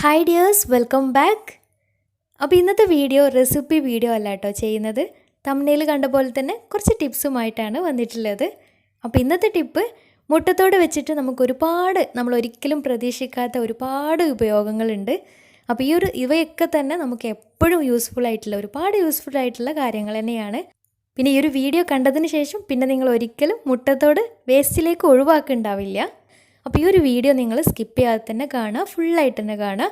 Hi dears, welcome back. അപ്പോൾ ഇന്നത്തെ video recipe video അല്ല കേട്ടോ ചെയ്യുന്നത്. തംബ്നെയിൽ കണ്ട പോലെ തന്നെ കുറച്ച് ടിപ്സുമായിട്ടാണ് വന്നിട്ടുള്ളത്. അപ്പോൾ ഇന്നത്തെ ടിപ്പ് മുട്ടത്തോട് വെച്ചിട്ട് നമ്മൾ ഒരിക്കലും പ്രതീക്ഷിക്കാത്ത ഒരുപാട് ഉപയോഗങ്ങളുണ്ട്. അപ്പോൾ ഇവയൊക്കെ തന്നെ നമുക്ക് എപ്പോഴും യൂസ്ഫുൾ ആയിട്ടുള്ള കാര്യങ്ങൾ തന്നെയാണ്. പിന്നെ ഈ ഒരു വീഡിയോ കണ്ടതിന് ശേഷം പിന്നെ നിങ്ങൾ ഒരിക്കലും മുട്ടത്തോട് വേസ്റ്റിലേക്ക് ഒഴിവാക്കുന്നുണ്ടാവില്ല. അപ്പോൾ ഈ ഒരു വീഡിയോ നിങ്ങൾ സ്കിപ്പ് ചെയ്യാതെ തന്നെ കാണുക, ഫുള്ളായിട്ട് തന്നെ കാണുക.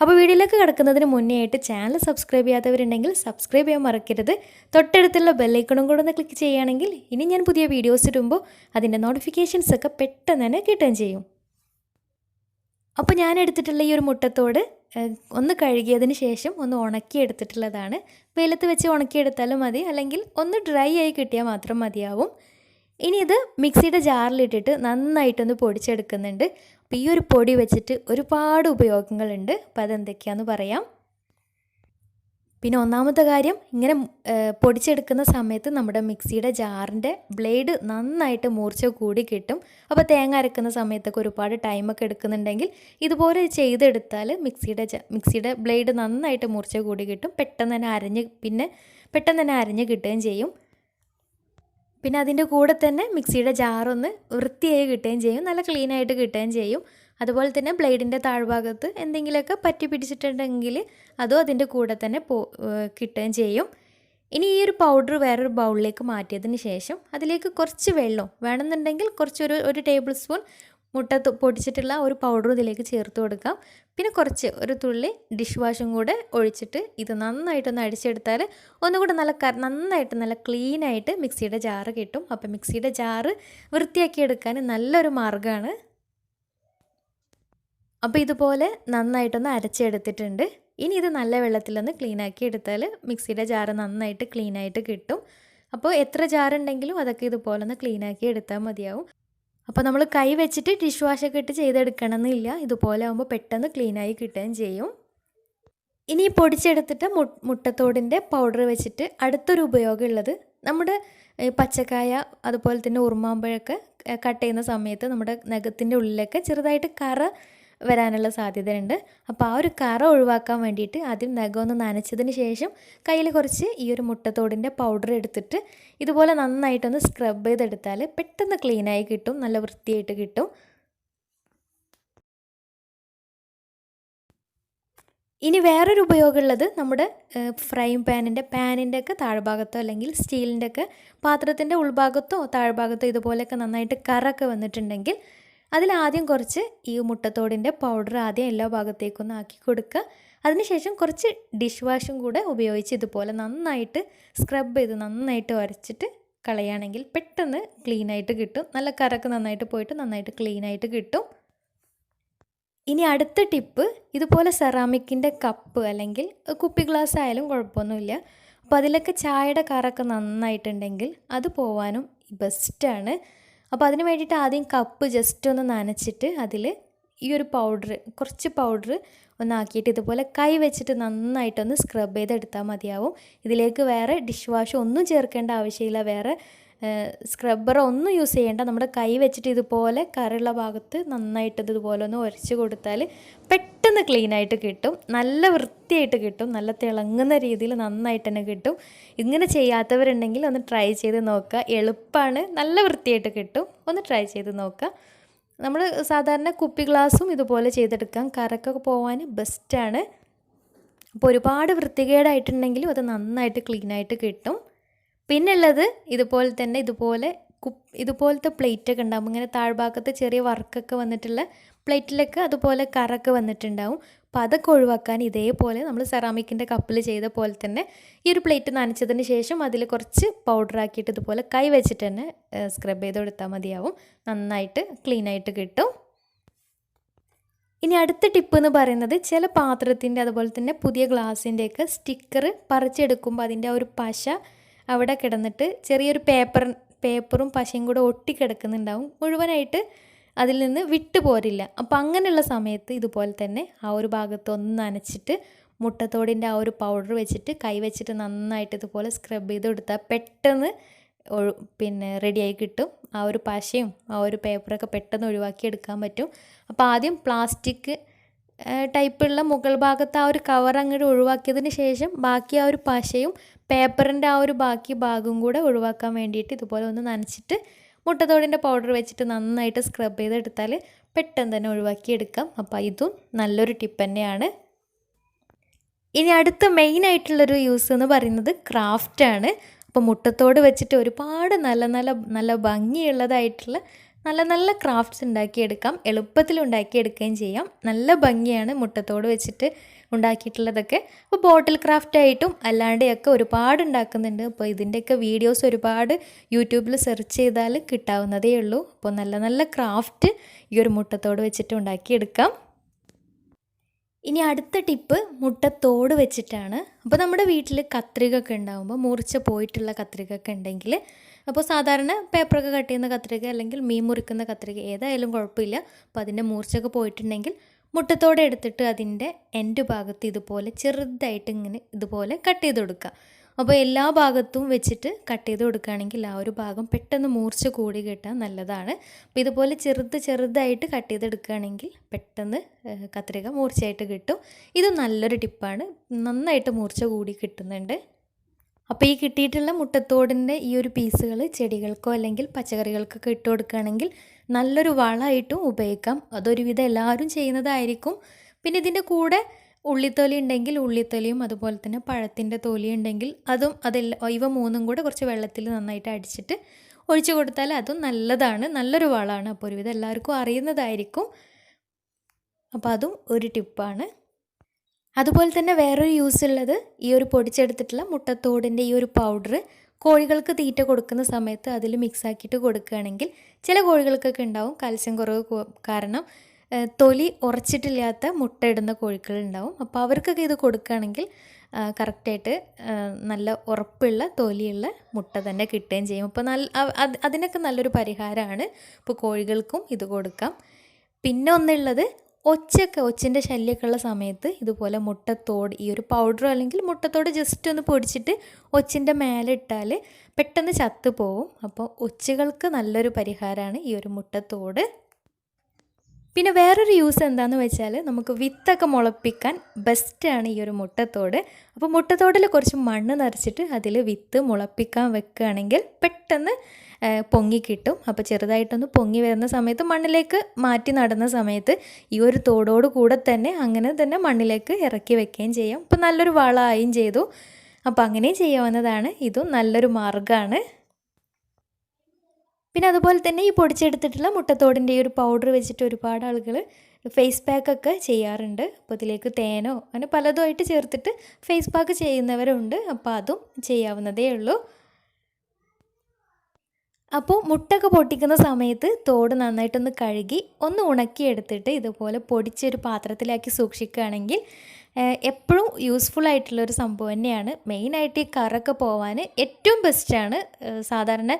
അപ്പോൾ വീഡിയോയിലേക്ക് കിടക്കുന്നതിന് മുന്നേ ആയിട്ട് ചാനൽ സബ്സ്ക്രൈബ് ചെയ്യാത്തവരുണ്ടെങ്കിൽ സബ്സ്ക്രൈബ് ചെയ്യാൻ മറക്കരുത്. തൊട്ടടുത്തുള്ള ബെല്ലൈക്കണും കൂടെ ഒന്ന് ക്ലിക്ക് ചെയ്യുകയാണെങ്കിൽ ഇനി ഞാൻ പുതിയ വീഡിയോസ് ഇടുമ്പോൾ അതിൻ്റെ നോട്ടിഫിക്കേഷൻസൊക്കെ പെട്ടെന്ന് തന്നെ കിട്ടുകയും ചെയ്യും. അപ്പോൾ ഞാൻ എടുത്തിട്ടുള്ള ഈ ഒരു മുട്ടത്തോട് ഒന്ന് കഴുകിയതിന് ശേഷം ഒന്ന് ഉണക്കിയെടുത്തിട്ടുള്ളതാണ്. വെയിലത്ത് വെച്ച് ഉണക്കിയെടുത്താലും മതി, അല്ലെങ്കിൽ ഒന്ന് ഡ്രൈ ആയി കിട്ടിയാൽ മാത്രം മതിയാവും. ഇനി ഇത് മിക്സിയുടെ ജാറിലിട്ടിട്ട് നന്നായിട്ടൊന്ന് പൊടിച്ചെടുക്കുന്നുണ്ട്. അപ്പോൾ ഈ ഒരു പൊടി വെച്ചിട്ട് ഒരുപാട് ഉപയോഗങ്ങളുണ്ട്. അപ്പോൾ അതെന്തൊക്കെയാണെന്ന് പറയാം. പിന്നെ ഒന്നാമത്തെ കാര്യം, ഇങ്ങനെ പൊടിച്ചെടുക്കുന്ന സമയത്ത് നമ്മുടെ മിക്സിയുടെ ജാറിൻ്റെ ബ്ലേഡ് നന്നായിട്ട് മൂർച്ച കൂടി കിട്ടും. അപ്പോൾ തേങ്ങ അരക്കുന്ന സമയത്തൊക്കെ ഒരുപാട് ടൈമൊക്കെ എടുക്കുന്നുണ്ടെങ്കിൽ ഇതുപോലെ ചെയ്തെടുത്താൽ മിക്സിയുടെ ബ്ലേഡ് നന്നായിട്ട് മൂർച്ച കൂടി കിട്ടും. പെട്ടെന്ന് തന്നെ അരഞ്ഞ് കിട്ടുകയും ചെയ്യും. പിന്നെ അതിൻ്റെ കൂടെ തന്നെ മിക്സിയുടെ ജാറൊന്ന് വൃത്തിയായി കിട്ടുകയും ചെയ്യും, നല്ല ക്ലീനായിട്ട് കിട്ടുകയും ചെയ്യും. അതുപോലെ തന്നെ ബ്ലേഡിൻ്റെ താഴ്ഭാഗത്ത് എന്തെങ്കിലുമൊക്കെ പറ്റി പിടിച്ചിട്ടുണ്ടെങ്കിൽ അതും അതിൻ്റെ കൂടെ തന്നെ കിട്ടുകയും ചെയ്യും. ഇനി ഈ ഒരു പൗഡർ വേറൊരു ബൗളിലേക്ക് മാറ്റിയതിന് ശേഷം അതിലേക്ക് കുറച്ച് വെള്ളം വേണമെന്നുണ്ടെങ്കിൽ ഒരു ടേബിൾ സ്പൂൺ പൊടിച്ചിട്ടുള്ള ഒരു പൗഡർ ഇതിലേക്ക് ചേർത്ത് കൊടുക്കാം. പിന്നെ ഒരു തുള്ളി ഡിഷ് വാഷും കൂടെ ഒഴിച്ചിട്ട് ഇത് നന്നായിട്ടൊന്ന് അടിച്ചെടുത്താൽ ഒന്നുകൂടെ നല്ല ക്ലീനായിട്ട് മിക്സിയുടെ ജാറ് കിട്ടും. അപ്പോൾ മിക്സിയുടെ ജാറ് വൃത്തിയാക്കി എടുക്കാൻ നല്ലൊരു മാർഗ്ഗമാണ്. അപ്പോൾ ഇതുപോലെ നന്നായിട്ടൊന്ന് അരച്ചെടുത്തിട്ടുണ്ട്. ഇനി ഇത് നല്ല വെള്ളത്തിലൊന്ന് ക്ലീനാക്കി എടുത്താൽ മിക്സിയുടെ ജാറ് നന്നായിട്ട് ക്ലീനായിട്ട് കിട്ടും. അപ്പോൾ എത്ര ജാറുണ്ടെങ്കിലും അതൊക്കെ ഇതുപോലെ ഒന്ന് ക്ലീനാക്കി എടുത്താൽ മതിയാവും. അപ്പോൾ നമ്മൾ കൈ വെച്ചിട്ട് ഡിഷ് വാഷൊക്കെ ഇട്ട് ചെയ്തെടുക്കണമെന്നില്ല. ഇതുപോലെ ആകുമ്പോൾ പെട്ടെന്ന് ക്ലീനായി കിട്ടുകയും ചെയ്യും. ഇനി പൊടിച്ചെടുത്തിട്ട് മുട്ടത്തോടിൻ്റെ പൗഡർ വെച്ചിട്ട് അടുത്തൊരു ഉപയോഗമുള്ളത്, നമ്മുടെ പച്ചക്കായ അതുപോലെ തന്നെ ഉറുമാമ്പഴമൊക്കെ കട്ട് ചെയ്യുന്ന സമയത്ത് നമ്മുടെ നഖത്തിൻ്റെ ഉള്ളിലൊക്കെ ചെറുതായിട്ട് കറ വരാനുള്ള സാധ്യതയുണ്ട്. അപ്പോൾ ആ ഒരു കറ ഒഴിവാക്കാൻ വേണ്ടിയിട്ട് ആദ്യം നഖം ഒന്ന് നനച്ചതിന് ശേഷം കയ്യിൽ കുറച്ച് ഈ ഒരു മുട്ടത്തോടിൻ്റെ പൗഡർ എടുത്തിട്ട് ഇതുപോലെ നന്നായിട്ടൊന്ന് സ്ക്രബ് ചെയ്തെടുത്താൽ പെട്ടെന്ന് ക്ലീനായി കിട്ടും, നല്ല വൃത്തിയായിട്ട് കിട്ടും. ഇനി വേറൊരു ഉപയോഗമുള്ളത്, നമ്മുടെ ഫ്രൈങ് പാനിൻ്റെ ഒക്കെ താഴ്ഭാഗത്തോ അല്ലെങ്കിൽ സ്റ്റീലിൻ്റെ ഒക്കെ പാത്രത്തിൻ്റെ ഉൾഭാഗത്തോ താഴ്ഭാഗത്തോ ഇതുപോലെയൊക്കെ നന്നായിട്ട് കറൊക്കെ വന്നിട്ടുണ്ടെങ്കിൽ അതിലാദ്യം കുറച്ച് ഈ മുട്ടത്തോടിൻ്റെ പൗഡർ ആദ്യം എല്ലാ ഭാഗത്തേക്കൊന്ന് ആക്കി കൊടുക്കുക. അതിനുശേഷം കുറച്ച് ഡിഷ് വാഷും കൂടെ ഉപയോഗിച്ച് ഇതുപോലെ നന്നായിട്ട് സ്ക്രബ് ചെയ്ത് നന്നായിട്ട് ഉരച്ചിട്ട് കളയുകയാണെങ്കിൽ പെട്ടെന്ന് ക്ലീനായിട്ട് കിട്ടും. നല്ല കറക്ക് നന്നായിട്ട് പോയിട്ട് നന്നായിട്ട് ക്ലീനായിട്ട് കിട്ടും. ഇനി അടുത്ത ടിപ്പ്, ഇതുപോലെ സെറാമിക്കിൻ്റെ കപ്പ് അല്ലെങ്കിൽ കുപ്പി ഗ്ലാസ് ആയാലും കുഴപ്പമൊന്നുമില്ല. അപ്പോൾ അതിലൊക്കെ ചായയുടെ കറൊക്കെ നന്നായിട്ടുണ്ടെങ്കിൽ അത് പോവാനും ബെസ്റ്റാണ്. അപ്പോൾ അതിന് വേണ്ടിയിട്ട് ആദ്യം കപ്പ് ജസ്റ്റ് ഒന്ന് നനച്ചിട്ട് അതിൽ ഈ ഒരു കുറച്ച് പൗഡർ ഒന്നാക്കിയിട്ട് ഇതുപോലെ കൈ വെച്ചിട്ട് നന്നായിട്ടൊന്ന് സ്ക്രബ് ചെയ്തെടുത്താൽ മതിയാവും. ഇതിലേക്ക് വേറെ ഡിഷ് വാഷ് ഒന്നും ചേർക്കേണ്ട ആവശ്യമില്ല, വേറെ സ്ക്രബ്ബറോ ഒന്നും യൂസ് ചെയ്യേണ്ട. നമ്മുടെ കൈ വെച്ചിട്ട് ഇതുപോലെ കറയുള്ള ഭാഗത്ത് നന്നായിട്ട് ഇതുപോലെ ഒന്ന് ഉരച്ച് കൊടുത്താൽ പെട്ടെന്ന് ക്ലീനായിട്ട് കിട്ടും, നല്ല വൃത്തിയായിട്ട് കിട്ടും, നല്ല തിളങ്ങുന്ന രീതിയിൽ നന്നായിട്ട് തന്നെ കിട്ടും. ഇങ്ങനെ ചെയ്യാത്തവരുണ്ടെങ്കിൽ ഒന്ന് ട്രൈ ചെയ്ത് നോക്കുക, എളുപ്പമാണ്, നല്ല വൃത്തിയായിട്ട് കിട്ടും. ഒന്ന് ട്രൈ ചെയ്ത് നോക്കുക. നമ്മൾ സാധാരണ കുപ്പി ഗ്ലാസും ഇതുപോലെ ചെയ്തെടുക്കാം, കറക്കൊക്കെ പോകാൻ ബെസ്റ്റാണ്. അപ്പോൾ ഒരുപാട് വൃത്തികേടായിട്ടുണ്ടെങ്കിലും അത് നന്നായിട്ട് ക്ലീനായിട്ട് കിട്ടും. പിന്നുള്ളത് ഇതുപോലത്തെ പ്ലേറ്റൊക്കെ ഉണ്ടാകും, ഇങ്ങനെ താഴ്ഭാഗത്ത് ചെറിയ വർക്കൊക്കെ വന്നിട്ടുള്ള പ്ലേറ്റിലൊക്കെ അതുപോലെ കറൊക്കെ വന്നിട്ടുണ്ടാവും. അപ്പോൾ അതൊക്കെ ഒഴിവാക്കാൻ ഇതേപോലെ നമ്മൾ സെറാമിക്കിൻ്റെ കപ്പിൽ ചെയ്ത പോലെ തന്നെ ഈ ഒരു പ്ലേറ്റ് നനച്ചതിന് ശേഷം അതിൽ കുറച്ച് പൗഡർ ആക്കിയിട്ട് ഇതുപോലെ കൈ വെച്ചിട്ട് തന്നെ സ്ക്രബ് ചെയ്ത് കൊടുത്താൽ മതിയാവും, നന്നായിട്ട് ക്ലീനായിട്ട് കിട്ടും. ഇനി അടുത്ത ടിപ്പ് എന്ന് പറയുന്നത്, ചില പാത്രത്തിൻ്റെ അതുപോലെ തന്നെ പുതിയ ഗ്ലാസിൻ്റെയൊക്കെ സ്റ്റിക്കർ പറിച്ചെടുക്കുമ്പോൾ അതിൻ്റെ ആ ഒരു പശ അവിടെ കിടന്നിട്ട് ചെറിയൊരു പേപ്പറും പശയും കൂടെ ഒട്ടിക്കിടക്കുന്നുണ്ടാവും, മുഴുവനായിട്ട് അതിൽ നിന്ന് വിട്ടു പോരില്ല. അപ്പോൾ അങ്ങനെയുള്ള സമയത്ത് ഇതുപോലെ തന്നെ ആ ഒരു ഭാഗത്തൊന്ന് നനച്ചിട്ട് മുട്ടത്തോടിൻ്റെ ആ ഒരു പൗഡർ വെച്ചിട്ട് കൈ വെച്ചിട്ട് നന്നായിട്ട് ഇതുപോലെ സ്ക്രബ് ചെയ്ത് കൊടുത്താൽ പെട്ടെന്ന് റെഡിയായി കിട്ടും. ആ ഒരു പശയും ആ ഒരു പേപ്പറൊക്കെ പെട്ടെന്ന് ഒഴിവാക്കി എടുക്കാൻ പറ്റും. അപ്പോൾ ആദ്യം പ്ലാസ്റ്റിക് ടൈപ്പുള്ള മുകൾ ഭാഗത്ത് ആ ഒരു കവർ അങ്ങോട്ട് ഒഴിവാക്കിയതിന് ശേഷം ബാക്കി ആ ഒരു പശയും പേപ്പറിൻ്റെ ആ ഒരു ബാക്കി ഭാഗവും കൂടെ ഒഴിവാക്കാൻ വേണ്ടിയിട്ട് ഇതുപോലെ ഒന്ന് നനച്ചിട്ട് മുട്ടത്തോടിൻ്റെ പൗഡർ വെച്ചിട്ട് നന്നായിട്ട് സ്ക്രബ് ചെയ്തെടുത്താൽ പെട്ടെന്ന് തന്നെ ഒഴിവാക്കിയെടുക്കാം. അപ്പോൾ ഇതും നല്ലൊരു ടിപ്പ് തന്നെയാണ്. ഇനി അടുത്ത മെയിനായിട്ടുള്ളൊരു യൂസ് എന്ന് പറയുന്നത് ക്രാഫ്റ്റാണ്. അപ്പോൾ മുട്ടത്തോട് വെച്ചിട്ട് ഒരുപാട് നല്ല ഭംഗിയുള്ളതായിട്ടുള്ള നല്ല ക്രാഫ്റ്റ്സ് ഉണ്ടാക്കിയെടുക്കാം. എളുപ്പത്തിൽ ഉണ്ടാക്കിയെടുക്കുകയും ചെയ്യാം. നല്ല ഭംഗിയാണ് മുട്ടത്തോട് വെച്ചിട്ട് ഉണ്ടാക്കിയിട്ടുള്ളതൊക്കെ. അപ്പോൾ ബോട്ടിൽ ക്രാഫ്റ്റായിട്ടും അല്ലാണ്ടെയൊക്കെ ഒരുപാട് ഉണ്ടാക്കുന്നുണ്ട്. അപ്പോൾ ഇതിൻ്റെയൊക്കെ വീഡിയോസ് ഒരുപാട് യൂട്യൂബിൽ സെർച്ച് ചെയ്താൽ കിട്ടാവുന്നതേ ഉള്ളൂ. അപ്പോൾ നല്ല ക്രാഫ്റ്റ് ഈ ഒരു മുട്ടത്തോട് വെച്ചിട്ട് ഉണ്ടാക്കിയെടുക്കാം. ഇനി അടുത്ത ടിപ്പ് മുട്ടത്തോട് വെച്ചിട്ടാണ്. അപ്പോൾ നമ്മുടെ വീട്ടിൽ കത്രിക ഒക്കെ ഉണ്ടാകുമ്പോൾ മൂർച്ച പോയിട്ടുള്ള കത്രിക ഒക്കെ ഉണ്ടെങ്കിൽ, അപ്പോൾ സാധാരണ പേപ്പറൊക്കെ കട്ട് ചെയ്യുന്ന കത്രിക അല്ലെങ്കിൽ മീൻ മുറിക്കുന്ന കത്രിക ഏതായാലും കുഴപ്പമില്ല. അപ്പോൾ അതിൻ്റെ മൂർച്ചയൊക്കെ പോയിട്ടുണ്ടെങ്കിൽ മുട്ടത്തോടെ എടുത്തിട്ട് അതിൻ്റെ എൻഡ് ഭാഗത്ത് ഇതുപോലെ ചെറുതായിട്ട് ഇങ്ങനെ ഇതുപോലെ കട്ട് ചെയ്ത് കൊടുക്കുക. അപ്പോൾ എല്ലാ ഭാഗത്തും വെച്ചിട്ട് കട്ട് ചെയ്ത് കൊടുക്കുകയാണെങ്കിൽ ആ ഒരു ഭാഗം പെട്ടെന്ന് മൂർച്ച കൂടി കിട്ടാൻ നല്ലതാണ്. അപ്പോൾ ഇതുപോലെ ചെറുതായിട്ട് കട്ട് ചെയ്തെടുക്കുകയാണെങ്കിൽ പെട്ടെന്ന് കത്രിക മൂർച്ചയായിട്ട് കിട്ടും. ഇത് നല്ലൊരു ടിപ്പാണ്. നന്നായിട്ട് മൂർച്ച കൂടി കിട്ടുന്നുണ്ട്. അപ്പോൾ ഈ കിട്ടിയിട്ടുള്ള മുട്ടത്തോടിൻ്റെ ഈ ഒരു പീസുകൾ ചെടികൾക്കോ അല്ലെങ്കിൽ പച്ചക്കറികൾക്കൊക്കെ ഇട്ട് കൊടുക്കുകയാണെങ്കിൽ നല്ലൊരു വളമായിട്ടും ഉപയോഗിക്കാം. അതൊരുവിധം എല്ലാവരും ചെയ്യുന്നതായിരിക്കും. പിന്നെ ഇതിൻ്റെ കൂടെ ഉള്ളിത്തൊലി ഉണ്ടെങ്കിൽ ഉള്ളിത്തൊലിയും അതുപോലെ തന്നെ പഴത്തിൻ്റെ തൊലി ഉണ്ടെങ്കിൽ അതും ഇവ മൂന്നും കൂടെ കുറച്ച് വെള്ളത്തിൽ നന്നായിട്ട് അടിച്ചിട്ട് ഒഴിച്ചു കൊടുത്താൽ അതും നല്ലതാണ്. നല്ലൊരു വളമാണ്. അപ്പോൾ ഒരുവിധം എല്ലാവർക്കും അറിയുന്നതായിരിക്കും. അപ്പോൾ അതും ഒരു ടിപ്പാണ്. അതുപോലെ തന്നെ വേറൊരു യൂസ് ഉള്ളത് ഈ ഒരു പൊടിച്ചെടുത്തിട്ടുള്ള മുട്ടത്തോടിൻ്റെ ഈ ഒരു പൗഡർ കോഴികൾക്ക് തീറ്റ കൊടുക്കുന്ന സമയത്ത് അതിൽ മിക്സാക്കിയിട്ട് കൊടുക്കുകയാണെങ്കിൽ ചില കോഴികൾക്കൊക്കെ ഉണ്ടാവും കാൽസ്യം കുറവ് കാരണം തൊലി ഉറച്ചിട്ടില്ലാത്ത മുട്ട ഇടുന്ന കോഴികളുണ്ടാവും. അപ്പോൾ അവർക്കൊക്കെ ഇത് കൊടുക്കുകയാണെങ്കിൽ കറക്റ്റായിട്ട് നല്ല ഉറപ്പുള്ള തൊലിയുള്ള മുട്ട തന്നെ കിട്ടുകയും ചെയ്യും. അപ്പോൾ അതിനൊക്കെ നല്ലൊരു പരിഹാരമാണ്. ഇപ്പോൾ കോഴികൾക്കും ഇത് കൊടുക്കാം. പിന്നെ ഒന്നുള്ളത് ഒച്ചിൻ്റെ ശല്യമൊക്കെ ഉള്ള സമയത്ത് ഇതുപോലെ മുട്ടത്തോട് ഈ ഒരു പൗഡറോ അല്ലെങ്കിൽ മുട്ടത്തോട് ജസ്റ്റ് ഒന്ന് പൊടിച്ചിട്ട് ഒച്ചിൻ്റെ മേലെ ഇട്ടാൽ പെട്ടെന്ന് ചത്തു പോവും. അപ്പോൾ ഒച്ചുകൾക്ക് നല്ലൊരു പരിഹാരമാണ് ഈ ഒരു മുട്ടത്തോട്. പിന്നെ വേറൊരു യൂസ് എന്താണെന്ന് വെച്ചാൽ നമുക്ക് വിത്തൊക്കെ മുളപ്പിക്കാൻ ബെസ്റ്റാണ് ഈ ഒരു മുട്ടത്തോട്. അപ്പോൾ മുട്ടത്തോടിൽ കുറച്ച് മണ്ണ് നിറച്ചിട്ട് അതിൽ വിത്ത് മുളപ്പിക്കാൻ വെക്കുകയാണെങ്കിൽ പെട്ടെന്ന് പൊങ്ങി കിട്ടും. അപ്പോൾ ചെറുതായിട്ടൊന്ന് പൊങ്ങി വരുന്ന സമയത്ത് മണ്ണിലേക്ക് മാറ്റി നടുന്ന സമയത്ത് ഈ ഒരു തോടോട് കൂടെ തന്നെ അങ്ങനെ തന്നെ മണ്ണിലേക്ക് ഇറക്കി വെക്കുകയും ചെയ്യാം. അപ്പോൾ നല്ലൊരു വളമായും ചെയ്തു. അപ്പോൾ അങ്ങനെയും ചെയ്യാവുന്നതാണ്. ഇതും നല്ലൊരു മാർഗ്ഗമാണ്. പിന്നെ അതുപോലെ തന്നെ ഈ പൊടിച്ചെടുത്തിട്ടുള്ള മുട്ടത്തോടിൻ്റെ ഈ ഒരു പൗഡർ വെച്ചിട്ട് ഒരുപാട് ആളുകൾ ഫേസ് പാക്കൊക്കെ ചെയ്യാറുണ്ട്. അപ്പോൾ ഇതിലേക്ക് തേനോ അങ്ങനെ പലതുമായിട്ട് ചേർത്തിട്ട് ഫേസ് പാക്ക് ചെയ്യുന്നവരുണ്ട്. അപ്പോൾ അതും ചെയ്യാവുന്നതേ ഉള്ളൂ. അപ്പോൾ മുട്ടൊക്കെ പൊട്ടിക്കുന്ന സമയത്ത് തോട് നന്നായിട്ടൊന്ന് കഴുകി ഒന്ന് ഉണക്കിയെടുത്തിട്ട് ഇതുപോലെ പൊടിച്ചൊരു പാത്രത്തിലാക്കി സൂക്ഷിക്കുകയാണെങ്കിൽ എപ്പോഴും യൂസ്ഫുൾ ആയിട്ടുള്ളൊരു സംഭവം തന്നെയാണ്. മെയിനായിട്ട് ഈ കറൊക്കെ പോവാൻ ഏറ്റവും ബെസ്റ്റാണ്. സാധാരണ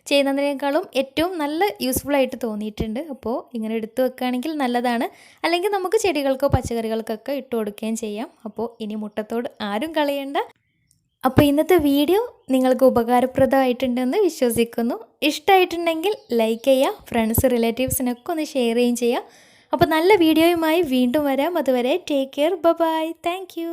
ചെയ്യുന്നതിനേക്കാളും ഏറ്റവും നല്ല യൂസ്ഫുള്ളായിട്ട് തോന്നിയിട്ടുണ്ട്. അപ്പോൾ ഇങ്ങനെ എടുത്തു വെക്കുകയാണെങ്കിൽ നല്ലതാണ്. അല്ലെങ്കിൽ നമുക്ക് ചെടികൾക്കോ പച്ചക്കറികൾക്കൊക്കെ ഇട്ട് കൊടുക്കുകയും ചെയ്യാം. അപ്പോൾ ഇനി മുട്ടത്തോട് ആരും കളയണ്ട. അപ്പോൾ ഇന്നത്തെ വീഡിയോ നിങ്ങൾക്ക് ഉപകാരപ്രദമായിട്ടുണ്ടെന്ന് വിശ്വസിക്കുന്നു. ഇഷ്ടമായിട്ടുണ്ടെങ്കിൽ ലൈക്ക് ചെയ്യുക, ഫ്രണ്ട്സ് റിലേറ്റീവ്സിനൊക്കെ ഒന്ന് ഷെയർ ചെയ്യുകയും ചെയ്യുക. അപ്പോൾ നല്ല വീഡിയോയുമായി വീണ്ടും വരാം. അതുവരെ take care, bye, thank U.